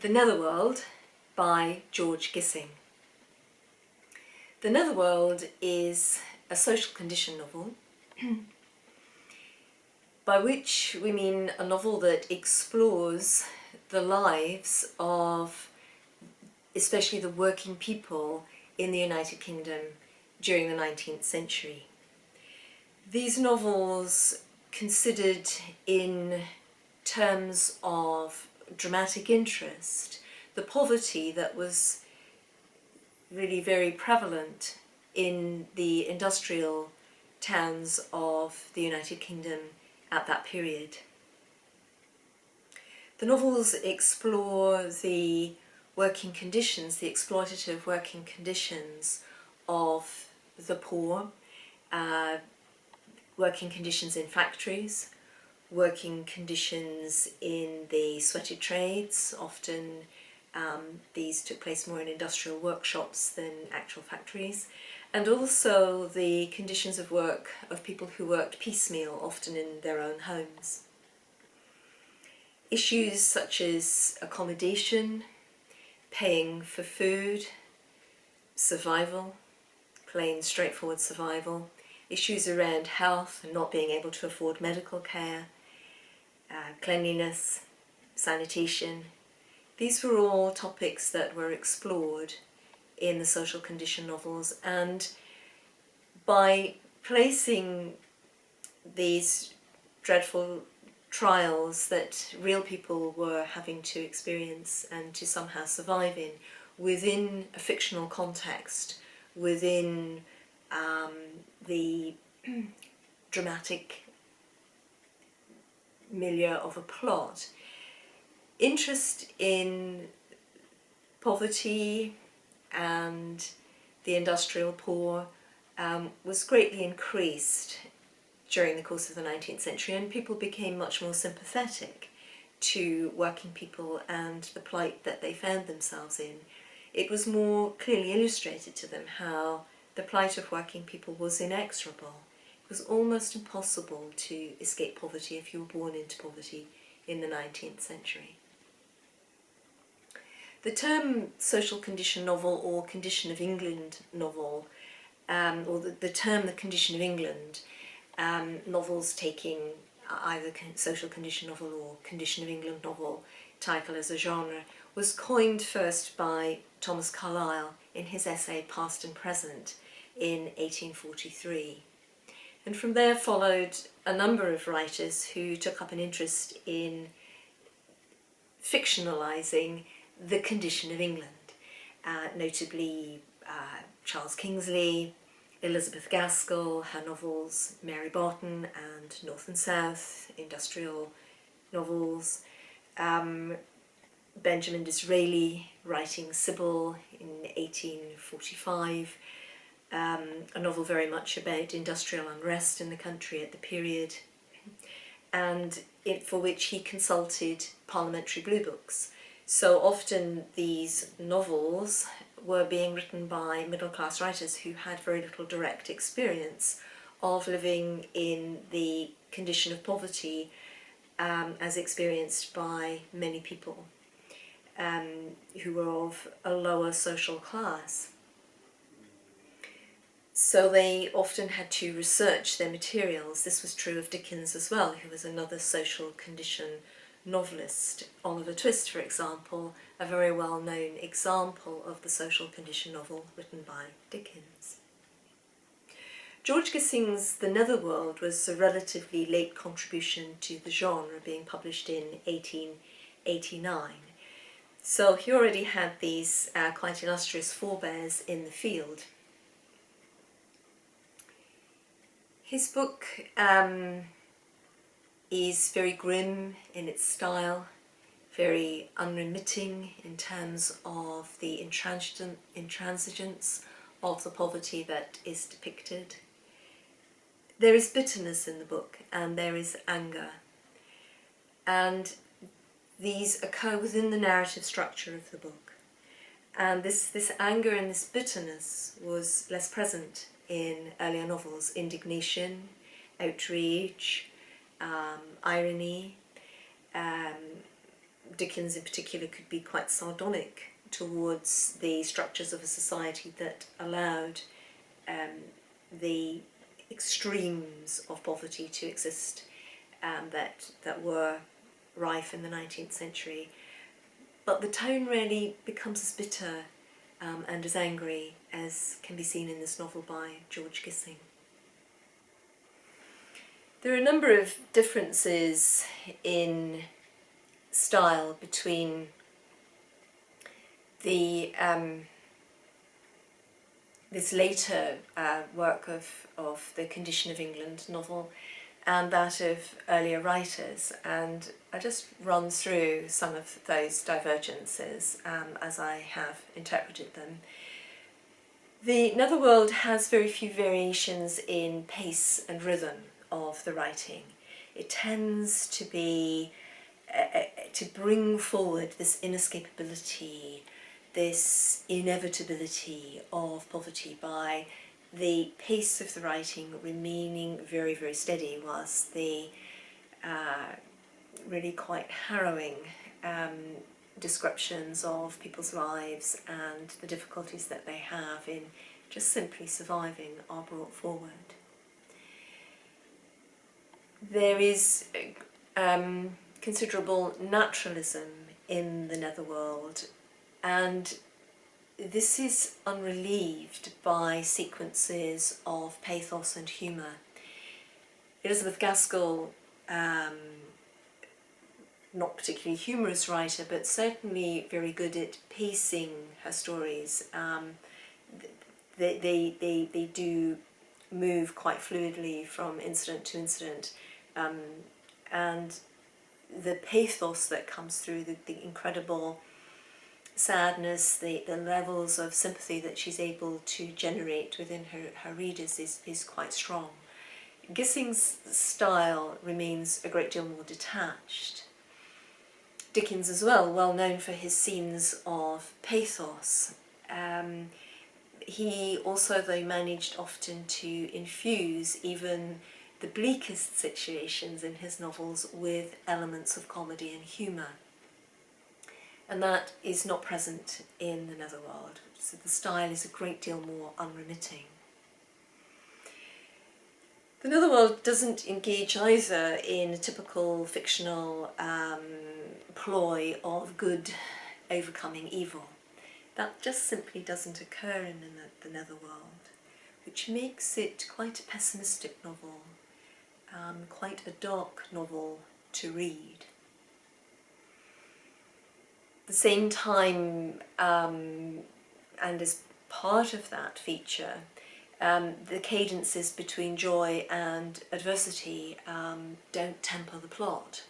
The Netherworld by George Gissing. The Netherworld is a social condition novel, by which we mean a novel that explores the lives of especially the working people in the United Kingdom during the 19th century. These novels, considered in terms of dramatic interest, the poverty that was really very prevalent in the industrial towns of the United Kingdom at that period. The novels explore the working conditions, the exploitative working conditions of the poor, working conditions in factories, working conditions in the sweated trades. Often these took place more in industrial workshops than actual factories, and also the conditions of work of people who worked piecemeal, often in their own homes. Issues such as accommodation, paying for food, survival, plain straightforward survival, issues around health and not being able to afford medical care, cleanliness, sanitation. These were all topics that were explored in the social condition novels, and by placing these dreadful trials that real people were having to experience and to somehow survive in within a fictional context, within the dramatic milieu of a plot, interest in poverty and the industrial poor was greatly increased during the course of the 19th century, and people became much more sympathetic to working people and the plight that they found themselves in. It was more clearly illustrated to them how the plight of working people was inexorable. It was almost impossible to escape poverty if you were born into poverty in the 19th century. The term social condition novel or condition of England novel, or the term the condition of England, novels taking either social condition novel or condition of England novel title as a genre, was coined first by Thomas Carlyle in his essay Past and Present in 1843. And from there followed a number of writers who took up an interest in fictionalising the condition of England, notably Charles Kingsley, Elizabeth Gaskell, her novels Mary Barton and North and South, industrial novels, Benjamin Disraeli writing Sybil in 1845, a novel very much about industrial unrest in the country at the period, and for which he consulted parliamentary blue books. So often these novels were being written by middle-class writers who had very little direct experience of living in the condition of poverty as experienced by many people who were of a lower social class. So they often had to research their materials. This was true of Dickens as well, who was another social condition novelist. Oliver Twist, for example, a very well-known example of the social condition novel written by Dickens. George Gissing's The Netherworld was a relatively late contribution to the genre, being published in 1889. So he already had these quite illustrious forebears in the field. His book is very grim in its style, very unremitting in terms of the intransigence of the poverty that is depicted. There is bitterness in the book and there is anger, and these occur within the narrative structure of the book. And this anger and this bitterness was less present in earlier novels. Indignation, outrage, irony, Dickens in particular could be quite sardonic towards the structures of a society that allowed the extremes of poverty to exist, that were rife in the 19th century. But the tone really becomes as bitter and as angry as can be seen in this novel by George Gissing. There are a number of differences in style between the this later work of the Condition of England novel and that of earlier writers, and I just run through some of those divergences as I have interpreted them. The Netherworld has very few variations in pace and rhythm of the writing. It tends to be to bring forward this inescapability, this inevitability of poverty by the pace of the writing remaining very, very steady, whilst the really quite harrowing descriptions of people's lives and the difficulties that they have in just simply surviving are brought forward. There is considerable naturalism in the Netherworld, and this is unrelieved by sequences of pathos and humour. Elizabeth Gaskell, not particularly humorous writer, but certainly very good at pacing her stories. They do move quite fluidly from incident to incident, and the pathos that comes through, the incredible sadness, the levels of sympathy that she's able to generate within her readers is quite strong. Gissing's style remains a great deal more detached. Dickens as well known for his scenes of pathos. He also, though, managed often to infuse even the bleakest situations in his novels with elements of comedy and humour. And that is not present in the Netherworld, so the style is a great deal more unremitting. The Netherworld doesn't engage either in a typical fictional ploy of good overcoming evil. That just simply doesn't occur in the Netherworld, which makes it quite a pessimistic novel, quite a dark novel to read. At the same time, and as part of that feature, the cadences between joy and adversity don't temper the plot.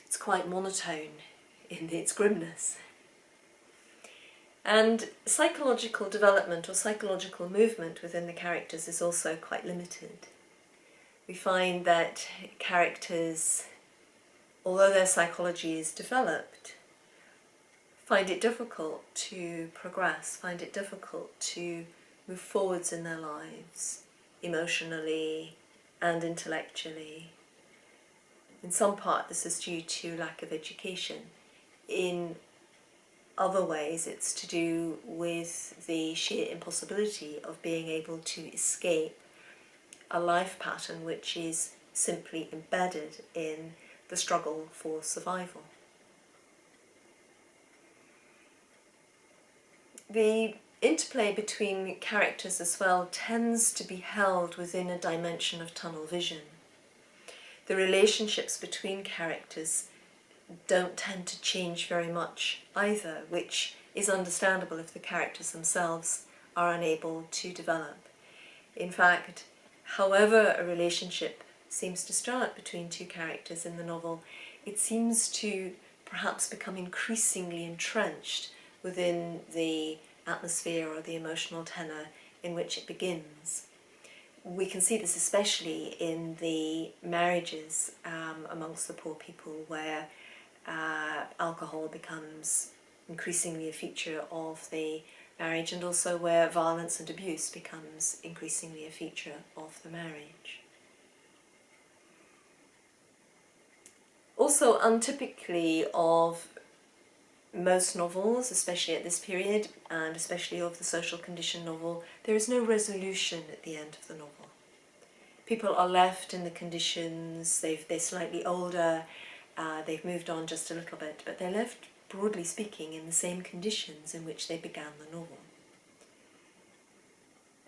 It's quite monotone in its grimness. And psychological development or psychological movement within the characters is also quite limited. We find that characters, although their psychology is developed, find it difficult to progress, find it difficult to move forwards in their lives, emotionally and intellectually. In some part this is due to lack of education. In other ways it's to do with the sheer impossibility of being able to escape a life pattern which is simply embedded in the struggle for survival. The interplay between characters as well tends to be held within a dimension of tunnel vision. The relationships between characters don't tend to change very much either, which is understandable if the characters themselves are unable to develop. In fact, however a relationship seems to start between two characters in the novel, it seems to perhaps become increasingly entrenched within the atmosphere or the emotional tenor in which it begins. We can see this especially in the marriages amongst the poor people, where alcohol becomes increasingly a feature of the marriage, and also where violence and abuse becomes increasingly a feature of the marriage. also untypically of most novels, especially at this period, and especially of the social condition novel, there is no resolution at the end of the novel. People are left in the conditions, they're slightly older, they've moved on just a little bit, but they're left, broadly speaking, in the same conditions in which they began the novel.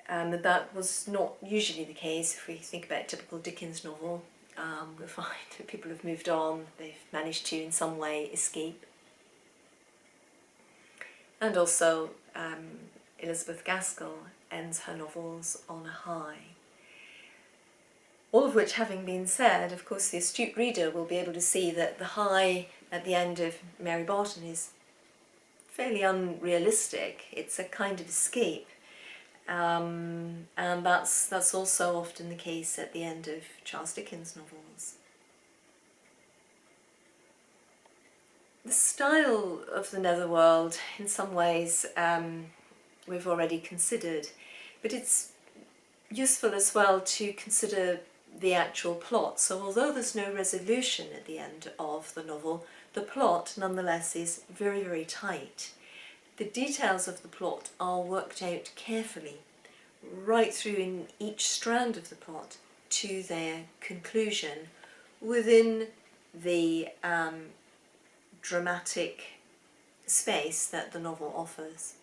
And that was not usually the case. If we think about a typical Dickens novel, we find that people have moved on, they've managed to in some way escape. And also, Elizabeth Gaskell ends her novels on a high. All of which having been said, of course the astute reader will be able to see that the high at the end of Mary Barton is fairly unrealistic. It's a kind of escape. And that's also often the case at the end of Charles Dickens' novels. The style of the Netherworld, in some ways, we've already considered, but it's useful as well to consider the actual plot. So although there's no resolution at the end of the novel, the plot nonetheless is very, very tight. The details of the plot are worked out carefully, right through in each strand of the plot to their conclusion within the dramatic space that the novel offers.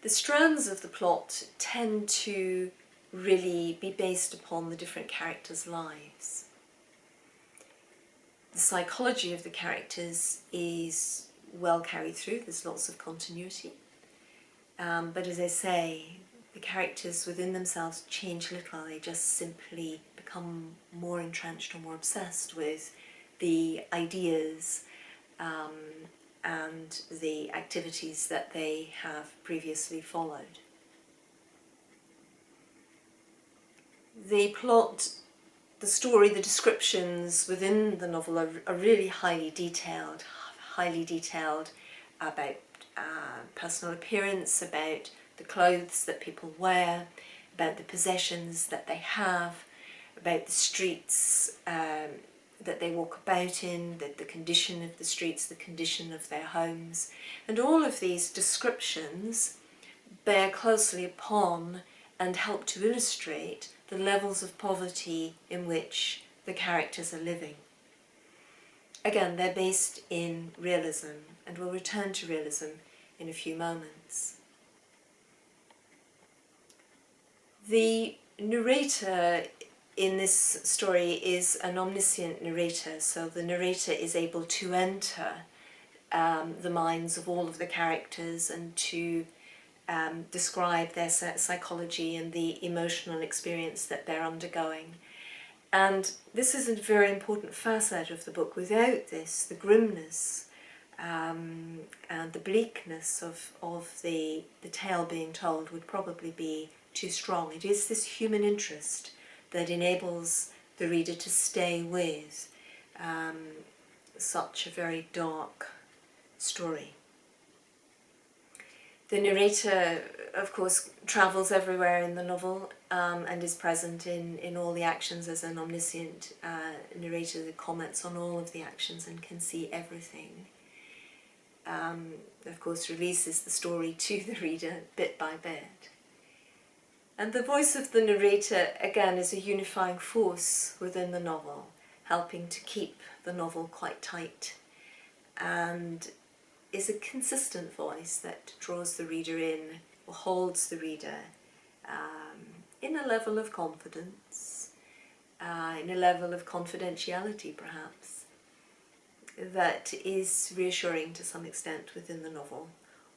The strands of the plot tend to really be based upon the different characters' lives. The psychology of the characters is well carried through, there's lots of continuity. But as I say, the characters within themselves change little, they just simply become more entrenched or more obsessed with the ideas and the activities that they have previously followed. The plot, the story, the descriptions within the novel are really highly detailed about personal appearance, about the clothes that people wear, about the possessions that they have, about the streets that they walk about in, the condition of the streets, the condition of their homes. And all of these descriptions bear closely upon and help to illustrate the levels of poverty in which the characters are living. Again, they're based in realism, and we'll return to realism in a few moments. The narrator in this story is an omniscient narrator, so the narrator is able to enter the minds of all of the characters and to describe their psychology and the emotional experience that they're undergoing. And this is a very important facet of the book. Without this, the grimness and the bleakness of the tale being told would probably be too strong. It is this human interest that enables the reader to stay with such a very dark story. The narrator, of course, travels everywhere in the novel and is present in all the actions as an omniscient narrator that comments on all of the actions and can see everything. Of course, releases the story to the reader bit by bit. And the voice of the narrator, again, is a unifying force within the novel, helping to keep the novel quite tight, and is a consistent voice that draws the reader in, or holds the reader in a level of confidence, in a level of confidentiality perhaps, that is reassuring to some extent within the novel.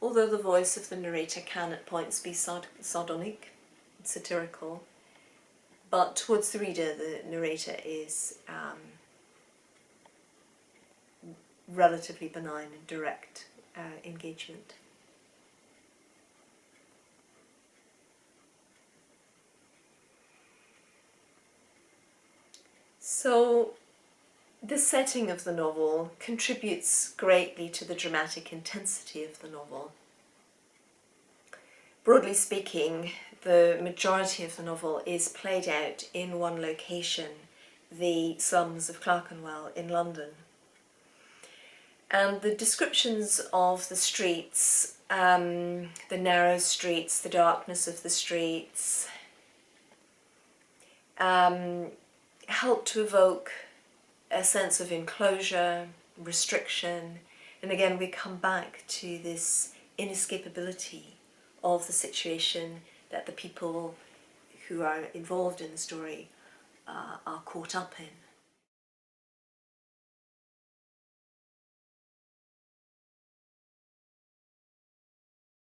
Although the voice of the narrator can at points be sardonic, satirical, but towards the reader the narrator is relatively benign and direct engagement. So the setting of the novel contributes greatly to the dramatic intensity of the novel. Broadly speaking, the majority of the novel is played out in one location the slums of Clerkenwell in London. And the descriptions of the streets, the narrow streets, the darkness of the streets, help to evoke a sense of enclosure, restriction, and again we come back to this inescapability of the situation that the people who are involved in the story are caught up in.